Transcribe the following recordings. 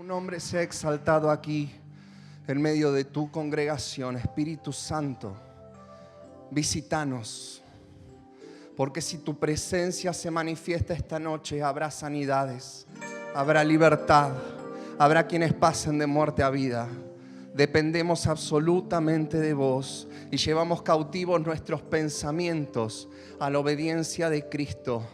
nombre sea exaltado aquí en medio de tu congregación. Espíritu Santo, visítanos, porque si tu presencia se manifiesta esta noche, habrá sanidades, habrá libertad, habrá quienes pasen de muerte a vida. Dependemos absolutamente de vos y llevamos cautivos nuestros pensamientos a la obediencia de Cristo.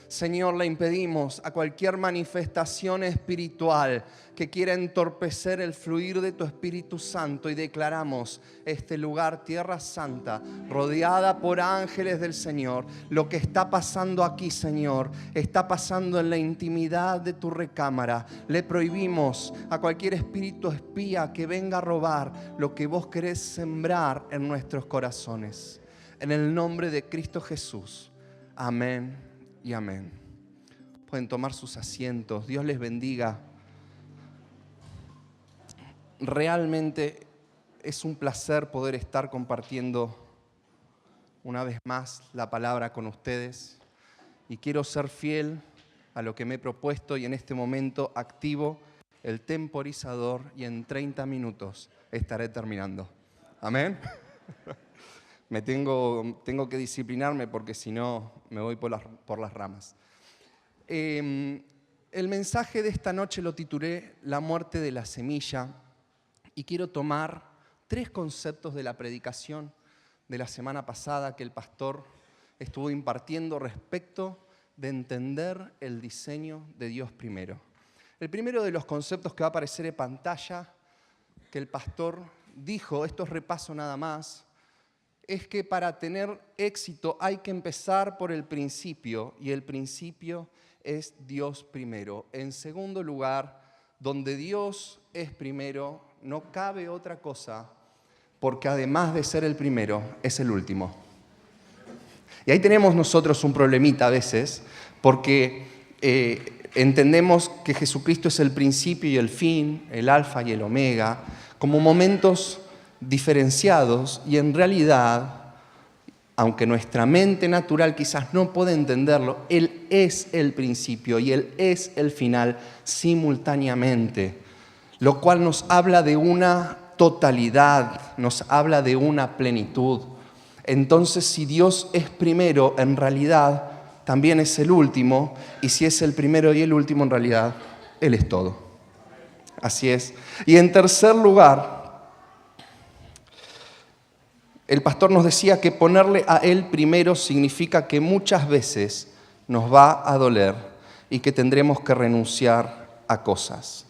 Señor, le impedimos a cualquier manifestación espiritual que quiera entorpecer el fluir de tu Espíritu Santo, y declaramos este lugar, tierra santa, rodeada por ángeles del Señor. Lo que está pasando aquí, Señor, está pasando en la intimidad de tu recámara. Le prohibimos a cualquier espíritu espía que venga a robar lo que vos querés sembrar en nuestros corazones. En el nombre de Cristo Jesús. Amén y amén. Pueden tomar sus asientos. Dios les bendiga. Realmente es un placer poder estar compartiendo una vez más la palabra con ustedes, y quiero ser fiel a lo que me he propuesto, y en este momento activo el temporizador y en 30 minutos estaré terminando. Amén. Tengo que disciplinarme porque si no me voy por las ramas. El mensaje de esta noche lo titulé La muerte de la semilla, y quiero tomar 3 conceptos de la predicación de la semana pasada que el pastor estuvo impartiendo respecto de entender el diseño de Dios primero. El primero de los conceptos que va a aparecer en pantalla que el pastor dijo, esto es repaso nada más, es que para tener éxito hay que empezar por el principio, y el principio es Dios primero. En segundo lugar, donde Dios es primero, no cabe otra cosa, porque además de ser el primero, es el último. Y ahí tenemos nosotros un problemita a veces, porque entendemos que Jesucristo es el principio y el fin, el alfa y el omega, como momentos diferenciados, y en realidad, aunque nuestra mente natural quizás no pueda entenderlo, Él es el principio y Él es el final simultáneamente, lo cual nos habla de una totalidad, nos habla de una plenitud. Entonces, si Dios es primero, en realidad también es el último, y si es el primero y el último, en realidad Él es todo. Así es. Y en tercer lugar, el pastor nos decía que ponerle a Él primero significa que muchas veces nos va a doler y que tendremos que renunciar a cosas.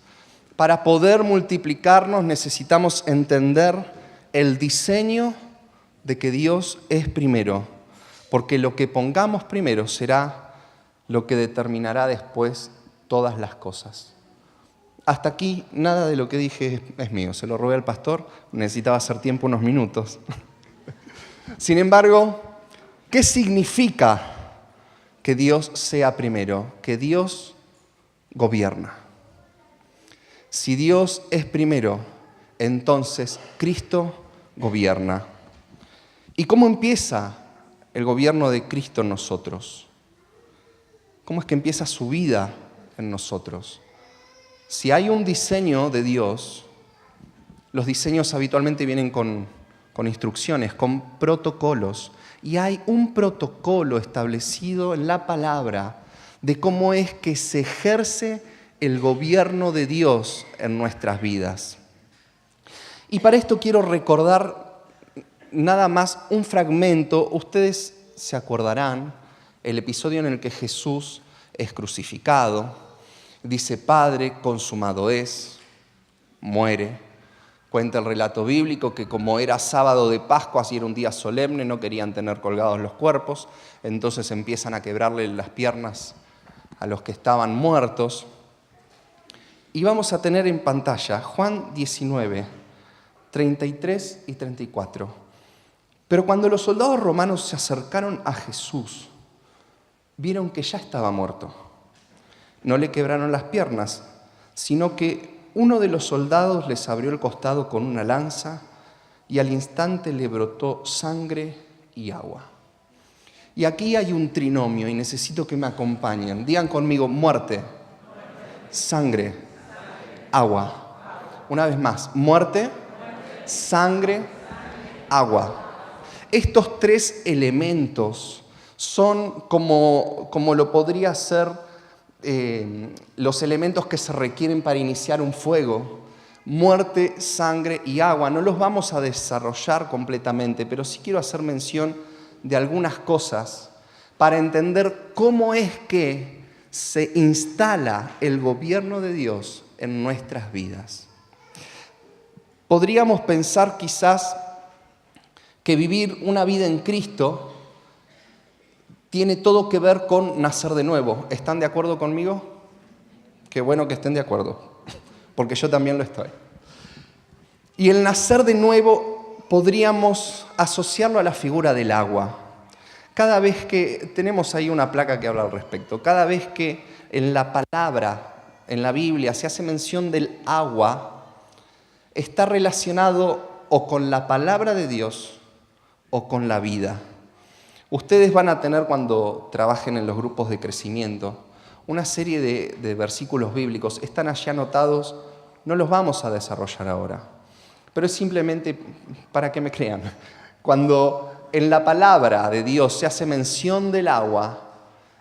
Para poder multiplicarnos necesitamos entender el diseño de que Dios es primero, porque lo que pongamos primero será lo que determinará después todas las cosas. Hasta aquí nada de lo que dije es mío, se lo robé al pastor, necesitaba hacer tiempo unos minutos. Sin embargo, ¿qué significa que Dios sea primero? Que Dios gobierna. Si Dios es primero, entonces Cristo gobierna. ¿Y cómo empieza el gobierno de Cristo en nosotros? ¿Cómo es que empieza su vida en nosotros? Si hay un diseño de Dios, los diseños habitualmente vienen con instrucciones, con protocolos. Y hay un protocolo establecido en la palabra de cómo es que se ejerce el gobierno de Dios en nuestras vidas. Y para esto quiero recordar nada más un fragmento. Ustedes se acordarán el episodio en el que Jesús es crucificado. Dice: Padre, consumado es, muere. Cuenta el relato bíblico que como era sábado de Pascua, así era un día solemne, no querían tener colgados los cuerpos, entonces empiezan a quebrarle las piernas a los que estaban muertos. Y vamos a tener en pantalla Juan 19, 33 y 34. Pero cuando los soldados romanos se acercaron a Jesús, vieron que ya estaba muerto. No le quebraron las piernas, sino que uno de los soldados les abrió el costado con una lanza, y al instante le brotó sangre y agua. Y aquí hay un trinomio y necesito que me acompañen. Digan conmigo: muerte, sangre agua. Una vez más, muerte, sangre, agua. Estos tres elementos son como lo podría ser los elementos que se requieren para iniciar un fuego. Muerte, sangre y agua. No los vamos a desarrollar completamente, pero sí quiero hacer mención de algunas cosas para entender cómo es que se instala el gobierno de Dios en nuestras vidas. Podríamos pensar quizás que vivir una vida en Cristo tiene todo que ver con nacer de nuevo. ¿Están de acuerdo conmigo? Qué bueno que estén de acuerdo, porque yo también lo estoy. Y el nacer de nuevo podríamos asociarlo a la figura del agua. Cada vez que, tenemos ahí una placa que habla al respecto, cada vez que en la palabra, en la Biblia, se hace mención del agua, está relacionado o con la palabra de Dios o con la vida. Ustedes van a tener, cuando trabajen en los grupos de crecimiento, una serie de versículos bíblicos. Están allí anotados, no los vamos a desarrollar ahora, pero es simplemente para que me crean. Cuando en la palabra de Dios se hace mención del agua,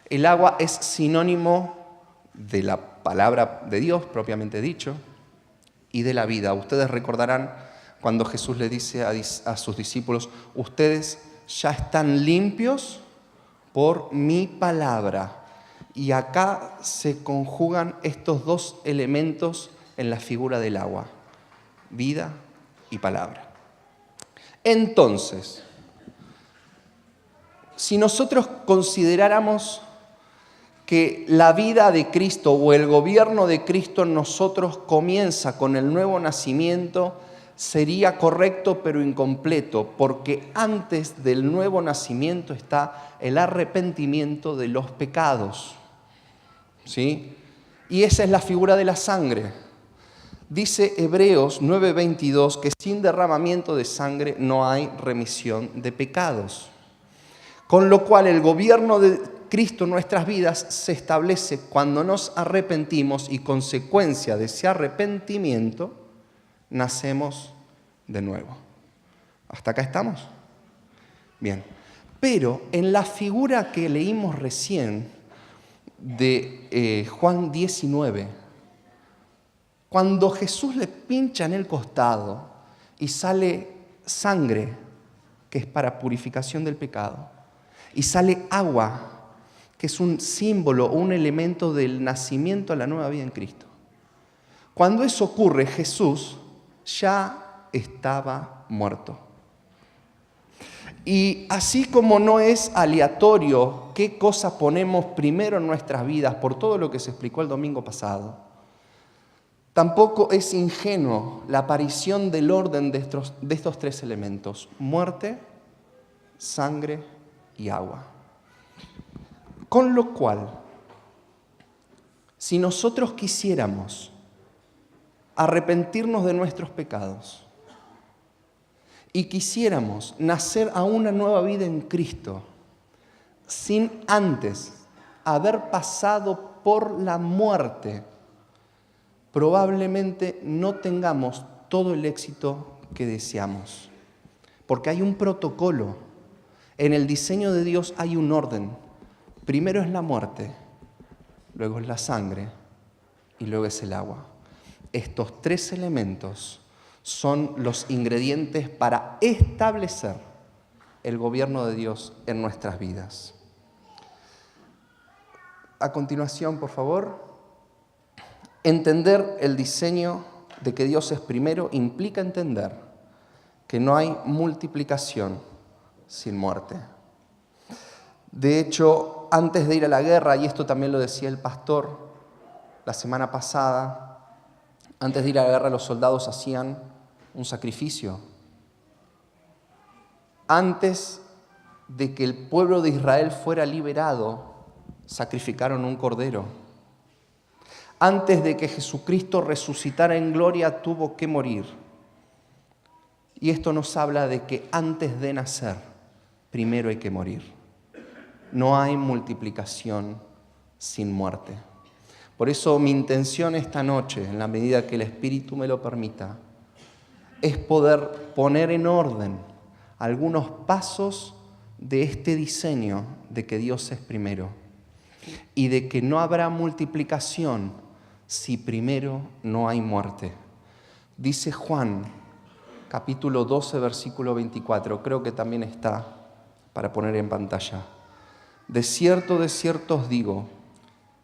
el agua es sinónimo de la palabra de Dios, propiamente dicho, y de la vida. Ustedes recordarán cuando Jesús le dice a sus discípulos, ustedes ya están limpios por mi palabra. Y acá se conjugan estos dos elementos en la figura del agua, vida y palabra. Entonces, si nosotros consideráramos que la vida de Cristo o el gobierno de Cristo en nosotros comienza con el nuevo nacimiento, sería correcto pero incompleto, porque antes del nuevo nacimiento está el arrepentimiento de los pecados. ¿Sí? Y esa es la figura de la sangre. Dice Hebreos 9:22 que sin derramamiento de sangre no hay remisión de pecados. Con lo cual el gobierno de Cristo en nuestras vidas se establece cuando nos arrepentimos y consecuencia de ese arrepentimiento nacemos de nuevo. ¿Hasta acá estamos? Bien. Pero en la figura que leímos recién de Juan 19, cuando Jesús le pincha en el costado y sale sangre, que es para purificación del pecado, y sale agua, que es un símbolo o un elemento del nacimiento a la nueva vida en Cristo. Cuando eso ocurre, Jesús ya estaba muerto. Y así como no es aleatorio qué cosa ponemos primero en nuestras vidas por todo lo que se explicó el domingo pasado, tampoco es ingenuo la aparición del orden de estos tres elementos: muerte, sangre y agua. Con lo cual, si nosotros quisiéramos arrepentirnos de nuestros pecados y quisiéramos nacer a una nueva vida en Cristo sin antes haber pasado por la muerte, probablemente no tengamos todo el éxito que deseamos. Porque hay un protocolo. En el diseño de Dios hay un orden. Primero es la muerte, luego es la sangre y luego es el agua. Estos tres elementos son los ingredientes para establecer el gobierno de Dios en nuestras vidas. A continuación, por favor, entender el diseño de que Dios es primero implica entender que no hay multiplicación sin muerte. De hecho, antes de ir a la guerra, y esto también lo decía el pastor la semana pasada, antes de ir a la guerra los soldados hacían un sacrificio. Antes de que el pueblo de Israel fuera liberado, sacrificaron un cordero. Antes de que Jesucristo resucitara en gloria, tuvo que morir. Y esto nos habla de que antes de nacer, primero hay que morir. No hay multiplicación sin muerte. Por eso mi intención esta noche, en la medida que el Espíritu me lo permita, es poder poner en orden algunos pasos de este diseño de que Dios es primero y de que no habrá multiplicación si primero no hay muerte. Dice Juan, capítulo 12, versículo 24, creo que también está para poner en pantalla. De cierto os digo,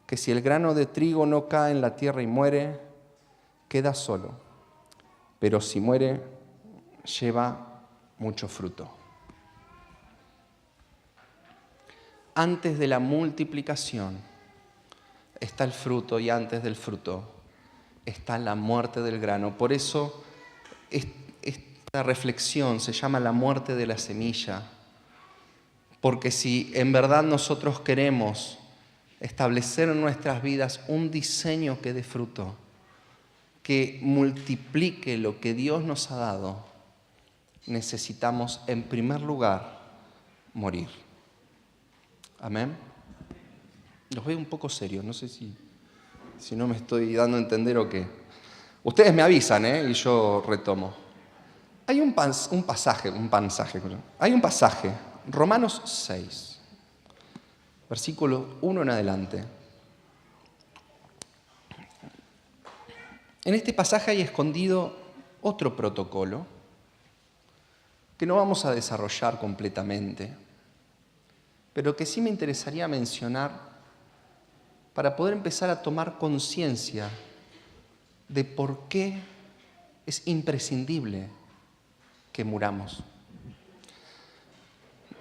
que si el grano de trigo no cae en la tierra y muere, queda solo, pero si muere, lleva mucho fruto. Antes de la multiplicación está el fruto y antes del fruto está la muerte del grano. Por eso esta reflexión se llama la muerte de la semilla, porque si en verdad nosotros queremos establecer en nuestras vidas un diseño que dé fruto, que multiplique lo que Dios nos ha dado, necesitamos en primer lugar morir. Amén. Los veo un poco serios, no sé si no me estoy dando a entender o qué. Ustedes me avisan, y yo retomo. Hay un pasaje, Romanos 6, versículo 1 en adelante. En este pasaje hay escondido otro protocolo que no vamos a desarrollar completamente, pero que sí me interesaría mencionar para poder empezar a tomar conciencia de por qué es imprescindible que muramos.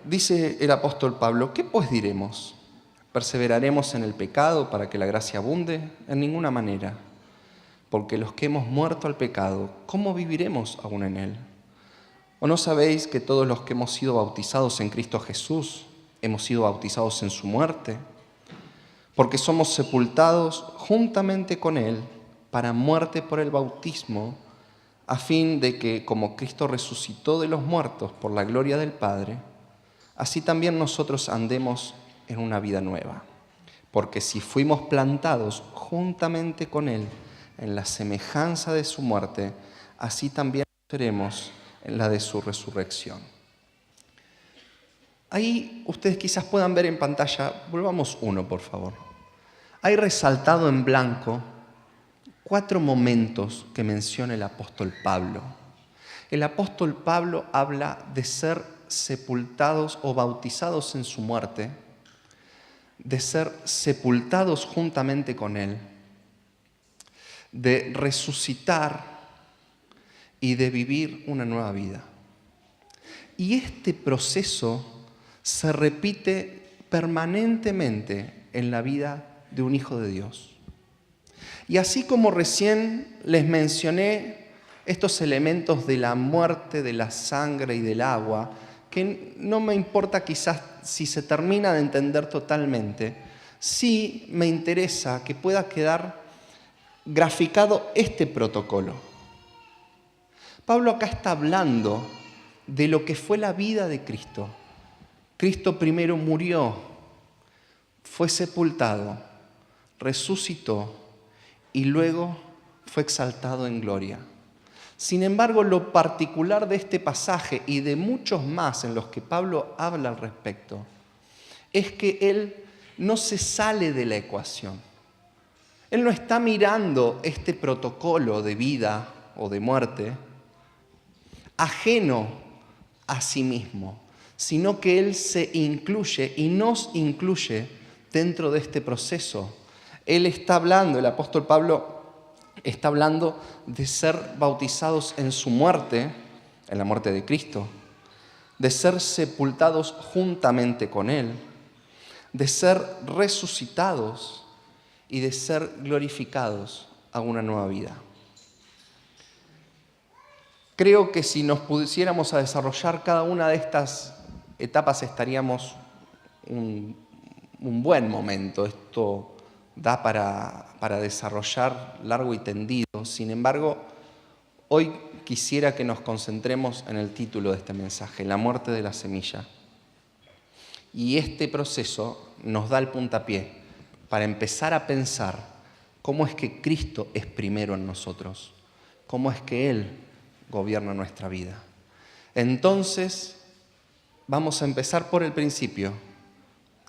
Dice el apóstol Pablo, ¿qué pues diremos? ¿Perseveraremos en el pecado para que la gracia abunde? En ninguna manera, porque los que hemos muerto al pecado, ¿cómo viviremos aún en él? ¿O no sabéis que todos los que hemos sido bautizados en Cristo Jesús hemos sido bautizados en su muerte? Porque somos sepultados juntamente con Él para muerte por el bautismo, a fin de que, como Cristo resucitó de los muertos por la gloria del Padre, así también nosotros andemos en una vida nueva. Porque si fuimos plantados juntamente con Él en la semejanza de su muerte, así también seremos en la de su resurrección. Ahí ustedes quizás puedan ver en pantalla, volvamos uno por favor. Hay resaltado en blanco 4 momentos que menciona el apóstol Pablo. El apóstol Pablo habla de ser sepultados o bautizados en su muerte, de ser sepultados juntamente con Él, de resucitar y de vivir una nueva vida. Y este proceso se repite permanentemente en la vida de un hijo de Dios. Y así como recién les mencioné estos elementos de la muerte, de la sangre y del agua, que no me importa quizás si se termina de entender totalmente, sí me interesa que pueda quedar graficado este protocolo. Pablo acá está hablando de lo que fue la vida de Cristo. Cristo primero murió, fue sepultado, resucitó y luego fue exaltado en gloria. Sin embargo, lo particular de este pasaje y de muchos más en los que Pablo habla al respecto es que él no se sale de la ecuación. Él no está mirando este protocolo de vida o de muerte ajeno a sí mismo, sino que Él se incluye y nos incluye dentro de este proceso. Él está hablando, el apóstol Pablo está hablando de ser bautizados en su muerte, en la muerte de Cristo, de ser sepultados juntamente con Él, de ser resucitados y de ser glorificados a una nueva vida. Creo que si nos pusiéramos a desarrollar cada una de estas etapas estaríamos un buen momento. Esto da para desarrollar largo y tendido. Sin embargo, hoy quisiera que nos concentremos en el título de este mensaje, la muerte de la semilla. Y este proceso nos da el puntapié para empezar a pensar cómo es que Cristo es primero en nosotros, cómo es que Él gobierna nuestra vida. Entonces, vamos a empezar por el principio,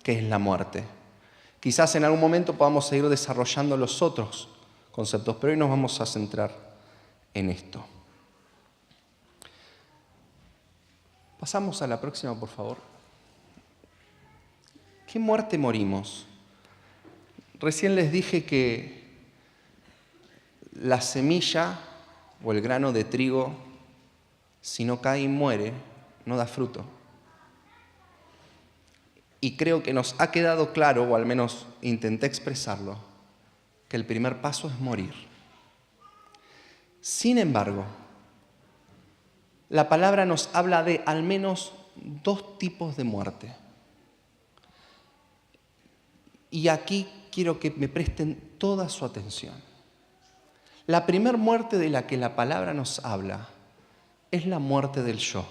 que es la muerte. Quizás en algún momento podamos seguir desarrollando los otros conceptos, pero hoy nos vamos a centrar en esto. Pasamos a la próxima, por favor. ¿Qué muerte morimos? Recién les dije que la semilla o el grano de trigo, si no cae y muere, no da fruto. Y creo que nos ha quedado claro, o al menos intenté expresarlo, que el primer paso es morir. Sin embargo, la palabra nos habla de al menos 2 tipos de muerte. Y aquí quiero que me presten toda su atención. La primera muerte de la que la palabra nos habla es la muerte del yo.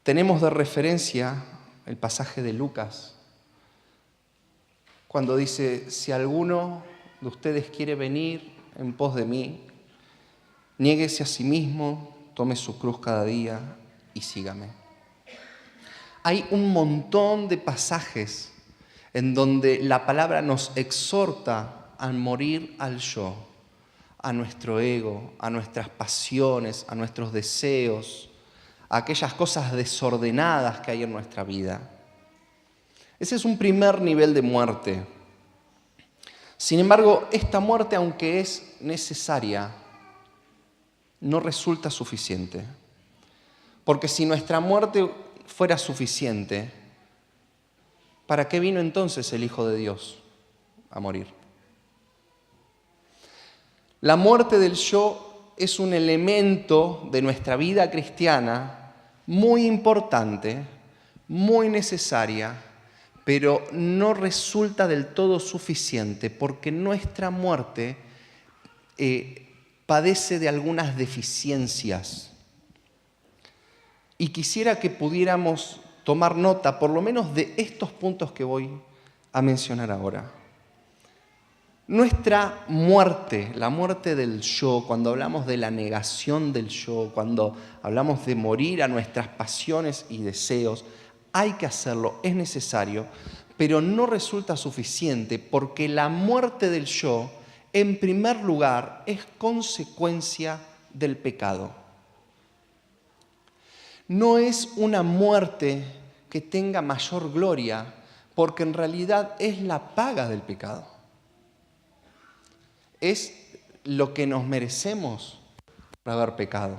Tenemos de referencia el pasaje de Lucas, cuando dice, si alguno de ustedes quiere venir en pos de mí, niéguese a sí mismo, tome su cruz cada día y sígame. Hay un montón de pasajes en donde la palabra nos exhorta a morir al yo, a nuestro ego, a nuestras pasiones, a nuestros deseos, a aquellas cosas desordenadas que hay en nuestra vida. Ese es un primer nivel de muerte. Sin embargo, esta muerte, aunque es necesaria, no resulta suficiente. Porque si nuestra muerte fuera suficiente, ¿para qué vino entonces el Hijo de Dios a morir? La muerte del yo es un elemento de nuestra vida cristiana muy importante, muy necesaria, pero no resulta del todo suficiente porque nuestra muerte padece de algunas deficiencias. Y quisiera que pudiéramos tomar nota, por lo menos, de estos puntos que voy a mencionar ahora. Nuestra muerte, la muerte del yo, cuando hablamos de la negación del yo, cuando hablamos de morir a nuestras pasiones y deseos, hay que hacerlo, es necesario, pero no resulta suficiente porque la muerte del yo, en primer lugar, es consecuencia del pecado. No es una muerte que tenga mayor gloria, porque en realidad es la paga del pecado. Es lo que nos merecemos por haber pecado.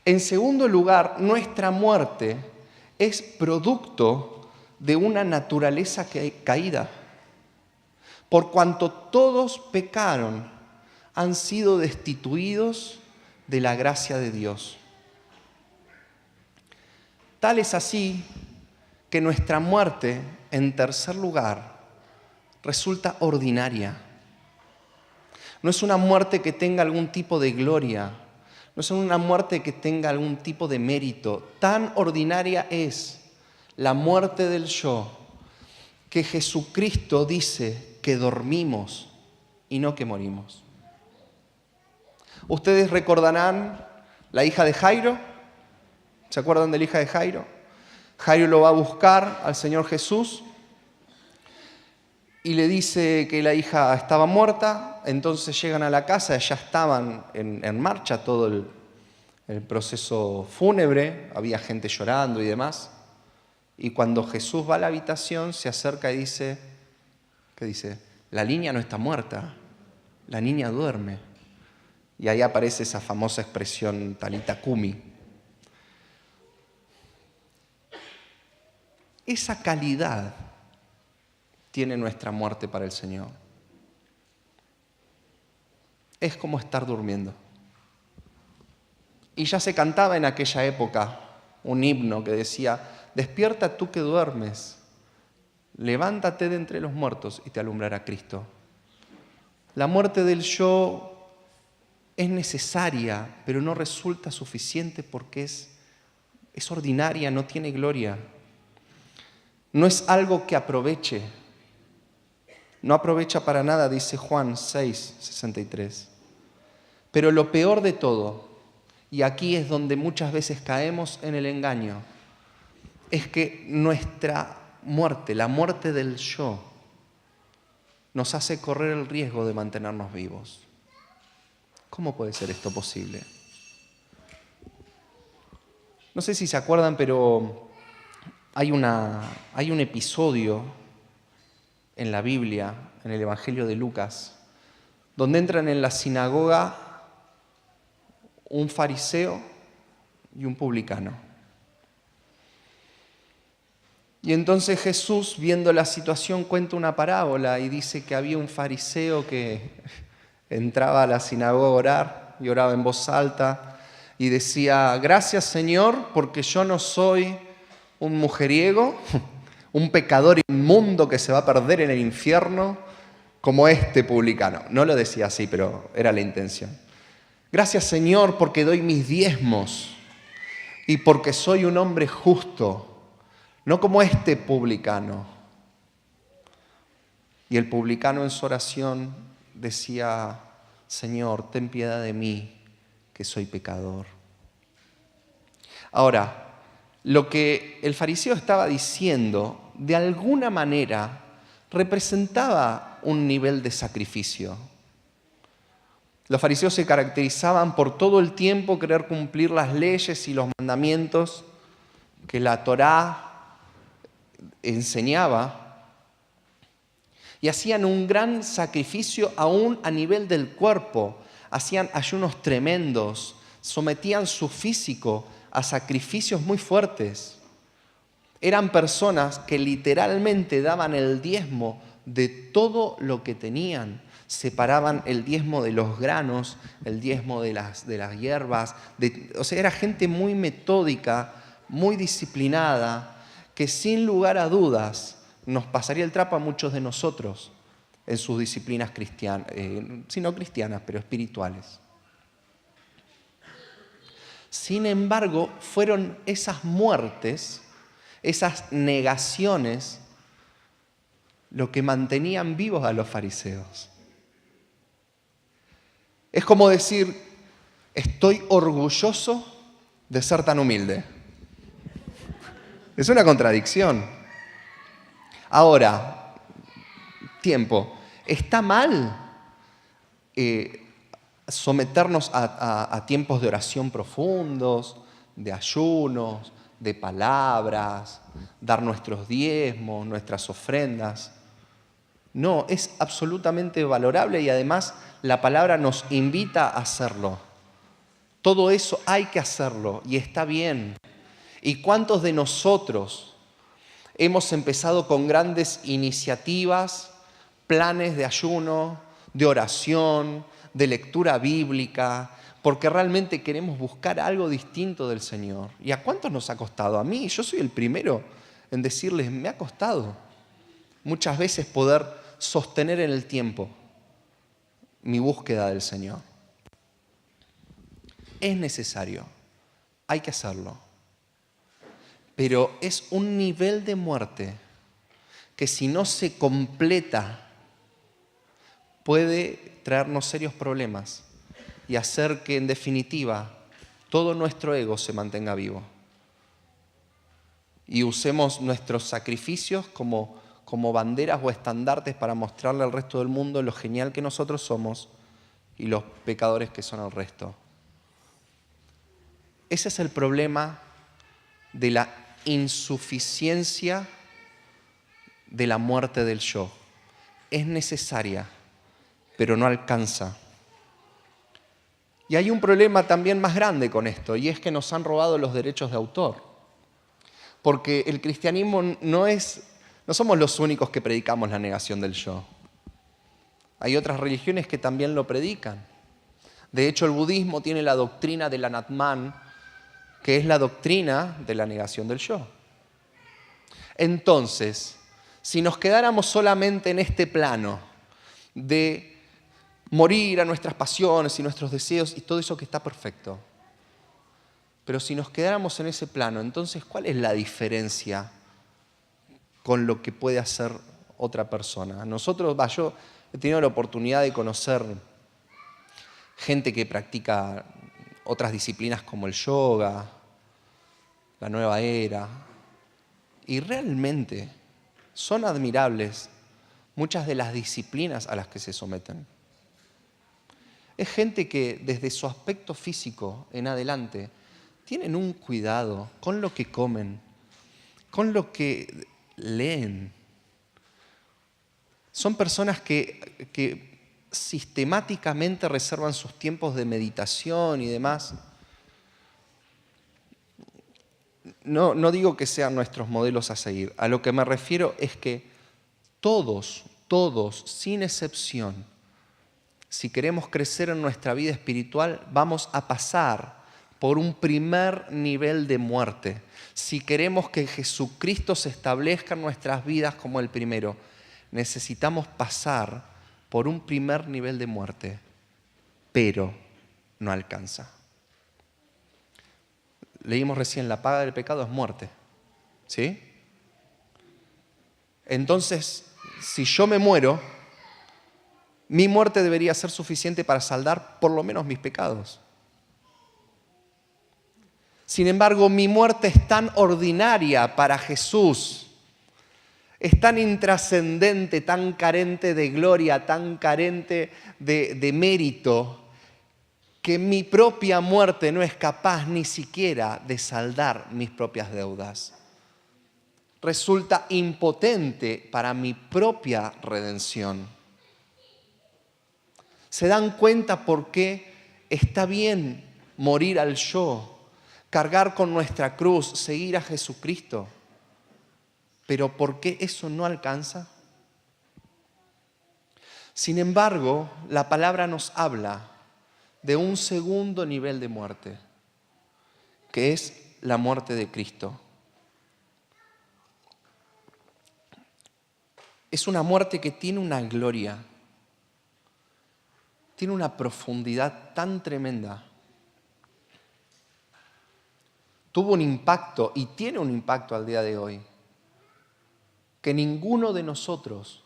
En segundo lugar, nuestra muerte es producto de una naturaleza caída. Por cuanto todos pecaron, han sido destituidos de la gracia de Dios. Tal es así que nuestra muerte, en tercer lugar, resulta ordinaria. No es una muerte que tenga algún tipo de gloria, no es una muerte que tenga algún tipo de mérito. Tan ordinaria es la muerte del yo que Jesucristo dice que dormimos y no que morimos. Ustedes recordarán la hija de Jairo. ¿Se acuerdan de la hija de Jairo? Jairo lo va a buscar al Señor Jesús y le dice que la hija estaba muerta. Entonces llegan a la casa, ya estaban en marcha todo el proceso fúnebre, había gente llorando y demás. Y cuando Jesús va a la habitación, se acerca y dice, ¿qué dice? La niña no está muerta, la niña duerme. Y ahí aparece esa famosa expresión Talita Cumi. Esa calidad tiene nuestra muerte para el Señor. Es como estar durmiendo. Y ya se cantaba en aquella época un himno que decía, despierta tú que duermes, levántate de entre los muertos y te alumbrará Cristo. La muerte del yo es necesaria, pero no resulta suficiente porque es ordinaria, no tiene gloria. No es algo que aproveche. No aprovecha para nada, dice Juan 6:63. Pero lo peor de todo, y aquí es donde muchas veces caemos en el engaño, es que nuestra muerte, la muerte del yo, nos hace correr el riesgo de mantenernos vivos. ¿Cómo puede ser esto posible? No sé si se acuerdan, pero hay un episodio en la Biblia, en el Evangelio de Lucas, donde entran en la sinagoga un fariseo y un publicano. Y entonces Jesús, viendo la situación, cuenta una parábola y dice que había un fariseo que entraba a la sinagoga a orar y oraba en voz alta y decía: gracias, Señor, porque yo no soy un mujeriego, un pecador inmundo que se va a perder en el infierno como este publicano. No lo decía así, pero era la intención. Gracias, Señor, porque doy mis diezmos y porque soy un hombre justo, no como este publicano. Y el publicano en su oración decía: Señor, ten piedad de mí, que soy pecador. Ahora, lo que el fariseo estaba diciendo, de alguna manera, representaba un nivel de sacrificio. Los fariseos se caracterizaban por todo el tiempo querer cumplir las leyes y los mandamientos que la Torá enseñaba, y hacían un gran sacrificio aún a nivel del cuerpo. Hacían ayunos tremendos, sometían su físico a sacrificios muy fuertes. Eran personas que literalmente daban el diezmo de todo lo que tenían. Separaban el diezmo de los granos, el diezmo de las hierbas. O sea, era gente muy metódica, muy disciplinada, que sin lugar a dudas nos pasaría el trapo a muchos de nosotros en sus disciplinas cristianas, si no cristianas, pero espirituales. Sin embargo, fueron esas muertes, esas negaciones, lo que mantenían vivos a los fariseos. Es como decir: estoy orgulloso de ser tan humilde. Es una contradicción. Ahora, tiempo. ¿Está mal someternos a tiempos de oración profundos, de ayunos, de palabras, dar nuestros diezmos, nuestras ofrendas? No, es absolutamente valorable y además la palabra nos invita a hacerlo. Todo eso hay que hacerlo y está bien. ¿Y cuántos de nosotros hemos empezado con grandes iniciativas, planes de ayuno, de oración, de lectura bíblica, porque realmente queremos buscar algo distinto del Señor? ¿Y a cuántos nos ha costado? A mí, yo soy el primero en decirles: me ha costado muchas veces poder sostener en el tiempo mi búsqueda del Señor. Es necesario, hay que hacerlo, pero es un nivel de muerte que, si no se completa, puede traernos serios problemas y hacer que, en definitiva, todo nuestro ego se mantenga vivo y usemos nuestros sacrificios como banderas o estandartes para mostrarle al resto del mundo lo genial que nosotros somos y los pecadores que son el resto. Ese es el problema de la insuficiencia de la muerte del yo. Es necesaria, pero no alcanza. Y hay un problema también más grande con esto, y es que nos han robado los derechos de autor. Porque el cristianismo no somos los únicos que predicamos la negación del yo. Hay otras religiones que también lo predican. De hecho, el budismo tiene la doctrina del Anatman, que es la doctrina de la negación del yo. Entonces, si nos quedáramos solamente en este plano de morir a nuestras pasiones y nuestros deseos y todo eso, que está perfecto, pero si nos quedáramos en ese plano, entonces, ¿cuál es la diferencia con lo que puede hacer otra persona. Yo he tenido la oportunidad de conocer gente que practica otras disciplinas como el yoga, la nueva era, y realmente son admirables muchas de las disciplinas a las que se someten. Es gente que desde su aspecto físico en adelante tienen un cuidado con lo que comen, con lo que leen. Son personas que sistemáticamente reservan sus tiempos de meditación y demás. No digo que sean nuestros modelos a seguir. A lo que me refiero es que todos, sin excepción, si queremos crecer en nuestra vida espiritual, vamos a pasar por un primer nivel de muerte. Si queremos que Jesucristo se establezca en nuestras vidas como el primero, necesitamos pasar por un primer nivel de muerte, pero no alcanza. Leímos recién, la paga del pecado es muerte, ¿sí? Entonces, si yo me muero, mi muerte debería ser suficiente para saldar por lo menos mis pecados. Sin embargo, mi muerte es tan ordinaria para Jesús, es tan intrascendente, tan carente de gloria, tan carente de mérito, que mi propia muerte no es capaz ni siquiera de saldar mis propias deudas. Resulta impotente para mi propia redención. ¿Se dan cuenta por qué está bien morir al yo, cargar con nuestra cruz, seguir a Jesucristo? Pero ¿por qué eso no alcanza? Sin embargo, la palabra nos habla de un segundo nivel de muerte, que es la muerte de Cristo. Es una muerte que tiene una gloria, tiene una profundidad tan tremenda. Tuvo un impacto y tiene un impacto al día de hoy, que ninguno de nosotros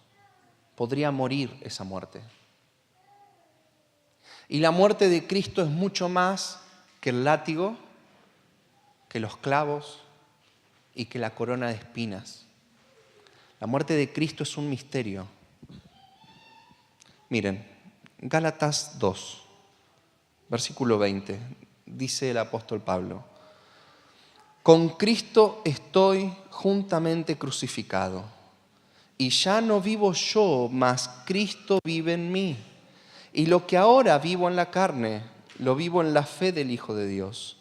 podría morir esa muerte. Y la muerte de Cristo es mucho más que el látigo, que los clavos y que la corona de espinas. La muerte de Cristo es un misterio. Miren, Gálatas 2, versículo 20, dice el apóstol Pablo: con Cristo estoy juntamente crucificado, y ya no vivo yo, mas Cristo vive en mí. Y lo que ahora vivo en la carne, lo vivo en la fe del Hijo de Dios,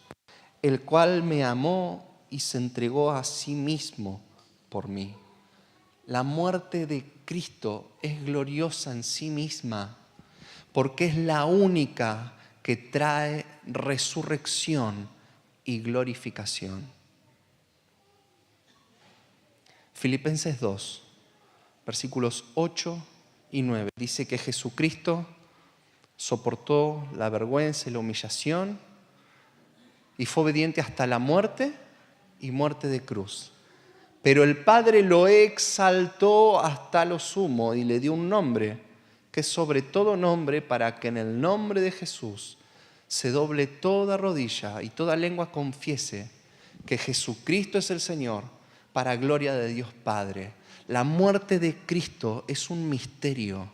el cual me amó y se entregó a sí mismo por mí. La muerte de Cristo es gloriosa en sí misma, porque es la única que trae resurrección y glorificación. Filipenses 2, versículos 8 y 9, dice que Jesucristo soportó la vergüenza y la humillación y fue obediente hasta la muerte y muerte de cruz. Pero el Padre lo exaltó hasta lo sumo y le dio un nombre que es sobre todo nombre, para que en el nombre de Jesús se doble toda rodilla y toda lengua confiese que Jesucristo es el Señor, para gloria de Dios Padre. La muerte de Cristo es un misterio,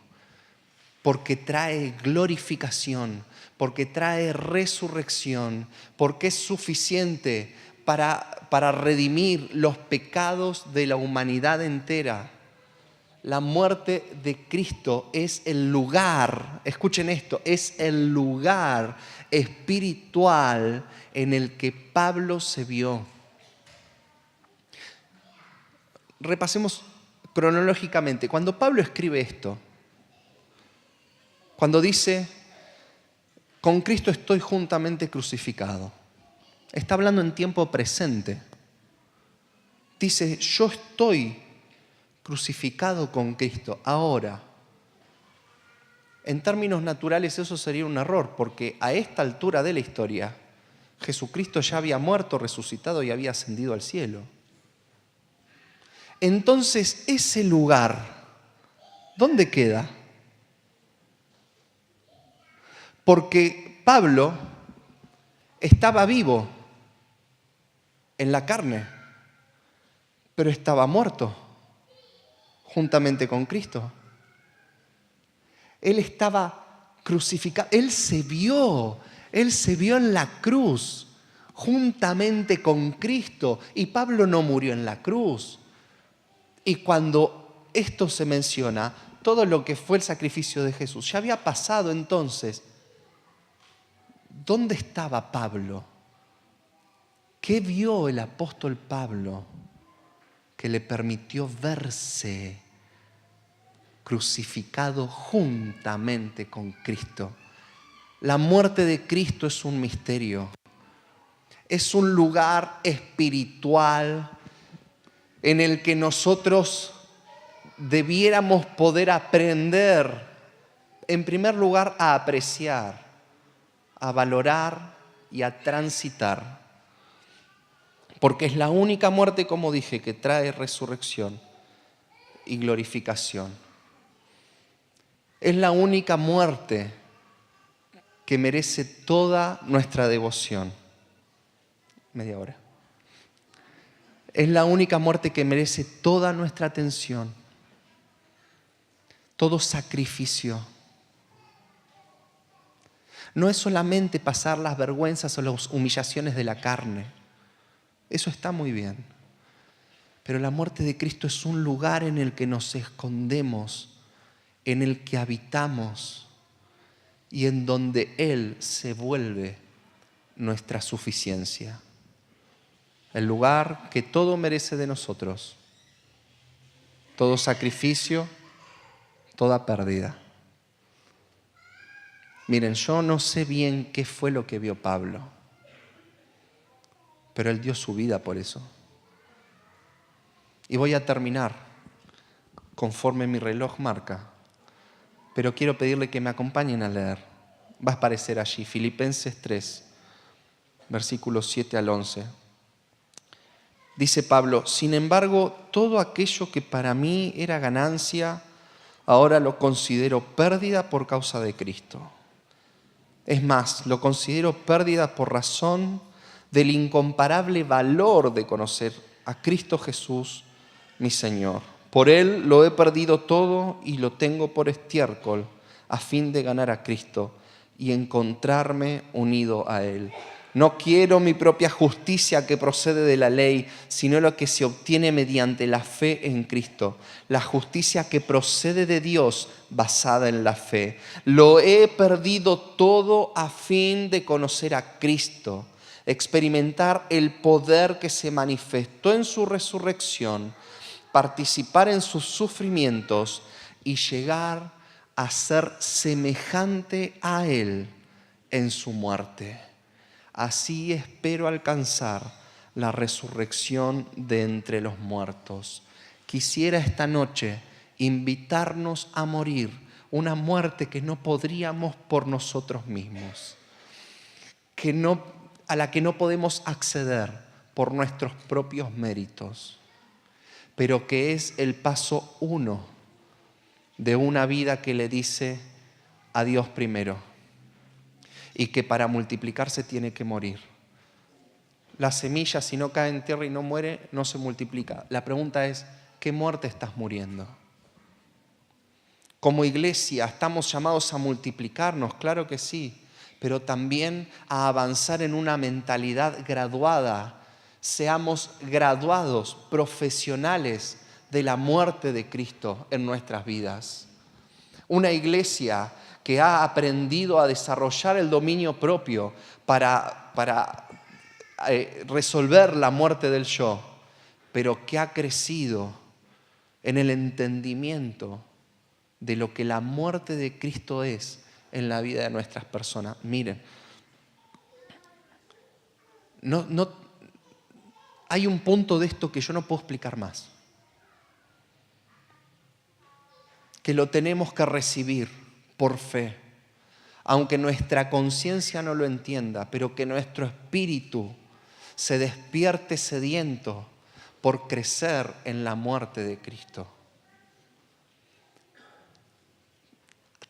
porque trae glorificación, porque trae resurrección, porque es suficiente para redimir los pecados de la humanidad entera. La muerte de Cristo es el lugar, escuchen esto, es el lugar espiritual en el que Pablo se vio. Repasemos cronológicamente. Cuando Pablo escribe esto, cuando dice, con Cristo estoy juntamente crucificado, está hablando en tiempo presente. Dice, yo estoy crucificado con Cristo ahora. En términos naturales eso sería un error, porque a esta altura de la historia, Jesucristo ya había muerto, resucitado y había ascendido al cielo. Entonces ese lugar ¿dónde queda? Porque Pablo estaba vivo en la carne, pero estaba muerto juntamente con Cristo. Él estaba crucificado, él se vio en la cruz juntamente con Cristo. Y Pablo no murió en la cruz. Y cuando esto se menciona, todo lo que fue el sacrificio de Jesús ya había pasado. Entonces, ¿dónde estaba Pablo? ¿Qué vio el apóstol Pablo que le permitió verse crucificado juntamente con Cristo? La muerte de Cristo es un misterio. Es un lugar espiritual en el que nosotros debiéramos poder aprender, en primer lugar, a apreciar, a valorar y a transitar. Porque es la única muerte, como dije, que trae resurrección y glorificación. Es la única muerte que merece toda nuestra devoción. Media hora. Es la única muerte que merece toda nuestra atención, todo sacrificio. No es solamente pasar las vergüenzas o las humillaciones de la carne. Eso está muy bien. Pero la muerte de Cristo es un lugar en el que nos escondemos, en el que habitamos y en donde Él se vuelve nuestra suficiencia. El lugar que todo merece de nosotros, todo sacrificio, toda pérdida. Miren, yo no sé bien qué fue lo que vio Pablo, pero él dio su vida por eso. Y voy a terminar conforme mi reloj marca, pero quiero pedirle que me acompañen a leer. Va a aparecer allí, Filipenses 3, versículos 7 al 11. Dice Pablo: sin embargo, todo aquello que para mí era ganancia, ahora lo considero pérdida por causa de Cristo. Es más, lo considero pérdida por razón del incomparable valor de conocer a Cristo Jesús, mi Señor. Por Él lo he perdido todo y lo tengo por estiércol, a fin de ganar a Cristo y encontrarme unido a Él. No quiero mi propia justicia que procede de la ley, sino lo que se obtiene mediante la fe en Cristo. La justicia que procede de Dios basada en la fe. Lo he perdido todo a fin de conocer a Cristo, experimentar el poder que se manifestó en su resurrección, participar en sus sufrimientos y llegar a ser semejante a Él en su muerte. Así espero alcanzar la resurrección de entre los muertos. Quisiera esta noche invitarnos a morir una muerte que no podríamos por nosotros mismos, a la que no podemos acceder por nuestros propios méritos, pero que es el paso 1 de una vida que le dice a Dios primero. Y que para multiplicarse tiene que morir. La semilla, si no cae en tierra y no muere, no se multiplica. La pregunta es, ¿qué muerte estás muriendo? Como iglesia, ¿estamos llamados a multiplicarnos? Claro que sí, pero también a avanzar en una mentalidad graduada. Seamos graduados, profesionales de la muerte de Cristo en nuestras vidas. Una iglesia que ha aprendido a desarrollar el dominio propio para resolver la muerte del yo, pero que ha crecido en el entendimiento de lo que la muerte de Cristo es en la vida de nuestras personas. Miren, hay un punto de esto que yo no puedo explicar más, que lo tenemos que recibir por fe, aunque nuestra conciencia no lo entienda, pero que nuestro espíritu se despierte sediento por crecer en la muerte de Cristo.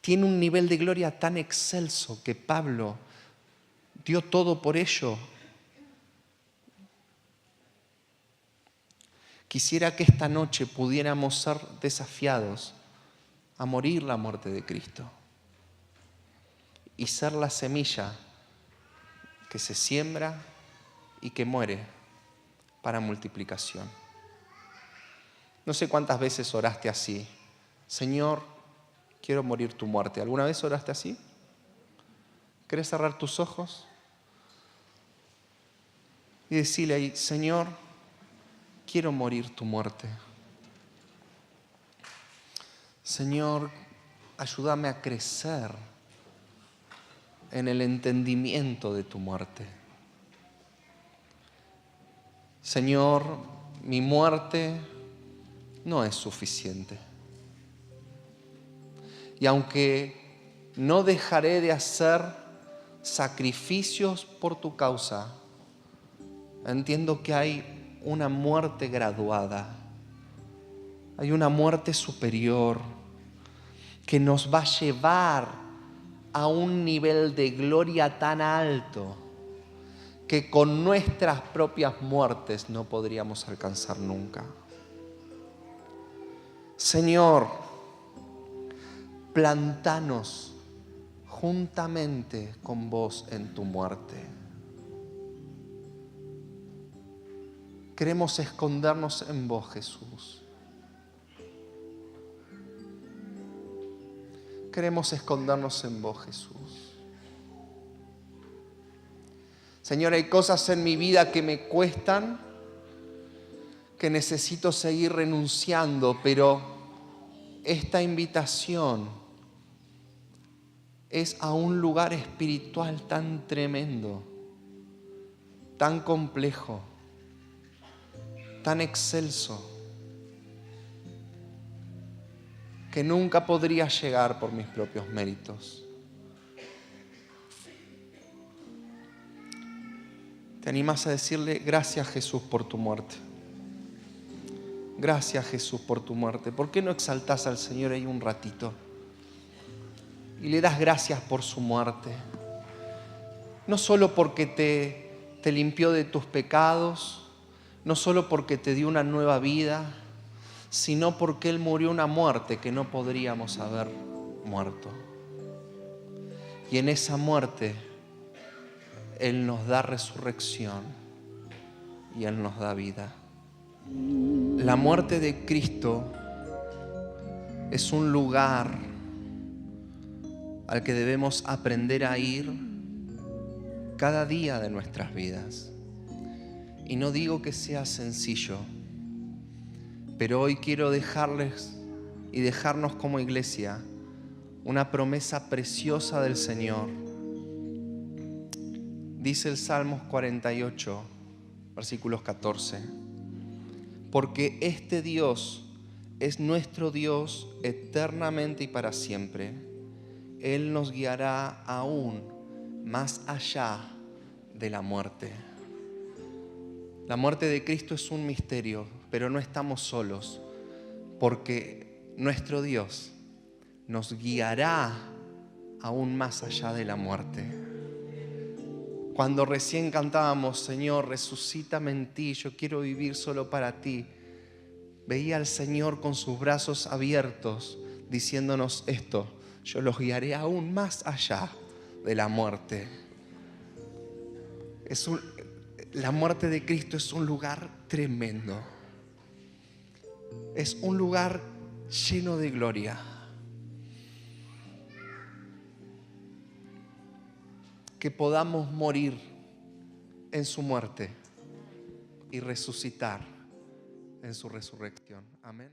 tiene un nivel de gloria tan excelso que Pablo dio todo por ello. Quisiera que esta noche pudiéramos ser desafiados a morir la muerte de Cristo y ser la semilla que se siembra y que muere para multiplicación. No sé cuántas veces oraste así. Señor, quiero morir tu muerte. ¿Alguna vez oraste así? ¿Querés cerrar tus ojos? Y decirle ahí, Señor, quiero morir tu muerte. Señor, ayúdame a crecer en el entendimiento de tu muerte. Señor, mi muerte no es suficiente. Y aunque no dejaré de hacer sacrificios por tu causa, entiendo que hay una muerte graduada, hay una muerte superior que nos va a llevar a un nivel de gloria tan alto que con nuestras propias muertes no podríamos alcanzar nunca. Señor, plantanos juntamente con vos en tu muerte. Queremos escondernos en vos, Jesús. Queremos escondernos en vos, Jesús. Señor, hay cosas en mi vida que me cuestan, que necesito seguir renunciando, pero esta invitación es a un lugar espiritual tan tremendo, tan complejo, tan excelso, que nunca podría llegar por mis propios méritos. ¿Te animas a decirle gracias, Jesús, por tu muerte? Gracias, Jesús, por tu muerte. ¿Por qué no exaltás al Señor ahí un ratito? Y le das gracias por su muerte. No solo porque te limpió de tus pecados, no solo porque te dio una nueva vida, sino porque Él murió una muerte que no podríamos haber muerto. Y en esa muerte Él nos da resurrección y Él nos da vida. La muerte de Cristo es un lugar al que debemos aprender a ir cada día de nuestras vidas. Y no digo que sea sencillo, pero hoy quiero dejarles y dejarnos como iglesia una promesa preciosa del Señor. Dice el Salmos 48, versículos 14. Porque este Dios es nuestro Dios eternamente y para siempre. Él nos guiará aún más allá de la muerte. La muerte de Cristo es un misterio, pero no estamos solos, porque nuestro Dios nos guiará aún más allá de la muerte. Cuando recién cantábamos, Señor, resucítame en ti, yo quiero vivir solo para ti, veía al Señor con sus brazos abiertos diciéndonos esto: yo los guiaré aún más allá de la muerte. La muerte de Cristo es un lugar tremendo. Es un lugar lleno de gloria. Que podamos morir en su muerte y resucitar en su resurrección. Amén.